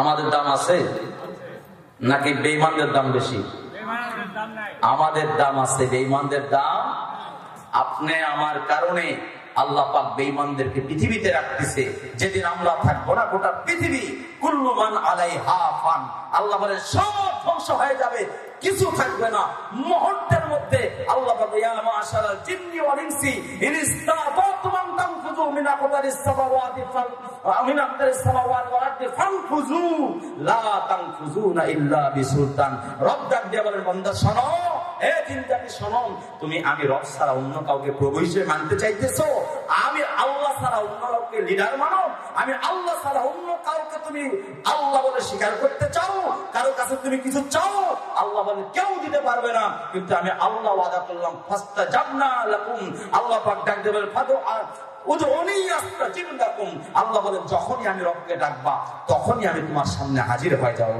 আমাদের দাম আছে নাকি বেঈমানদের দাম বেশি? আমাদের দাম আছে, বেঈমানদের দাম। আপনি আমার কারণে আল্লাহ পাক বেঈমানদেরকে পৃথিবীতে রাখতেছে। যেদিন আমরা থাকবো না, গোটা পৃথিবী কুল্লু মান আলাইহা ফান, আল্লাহ বলে সব ধ্বংস হয়ে যাবে, কিছু থাকবে না। মুহূর্তের মধ্যে আল্লাহ বলে ইয়া মাশারাল জিন্নি ওয়াল ইনসি ইন ইসতাতাতুম আন তানফুযু মিন আকতারিস সামাওয়াতি মিন আকতারিস সামাওয়াতি ওয়াল আরদি ফানফুযু লা তানফুযুনা ইল্লা বিসুলতান। রব ডাক দিয়ে বলেন, বান্দা শোনো, এ জিনজাতি শোনো, তুমি আমি রব ছাড়া অন্য কাউকে প্রভু হিসেবে মানতে চাইতেছো? আমি আল্লাহ ছাড়া অন্য কাউকে লিডার মানো? আমি আল্লাহ ছাড়া অন্য কাউকে তুমি আল্লাহ বলে স্বীকার করতে চাও? কারো কাছে তুমি কিছু চাও? আল্লাহ বলে কেউ দিতে পারবে না, কিন্তু আমি আল্লাহ ওয়াদা করলাম ফাস্তাজাবনা লাকুম। আল্লাহ পাক ডাক দেবেন ফাদুআ উদউনি আস্তাজিব লাকুম। আল্লাহ বলেন যখনই আমি রবকে ডাকবা তখনই আমি তোমার সামনে হাজির হয়ে যাব।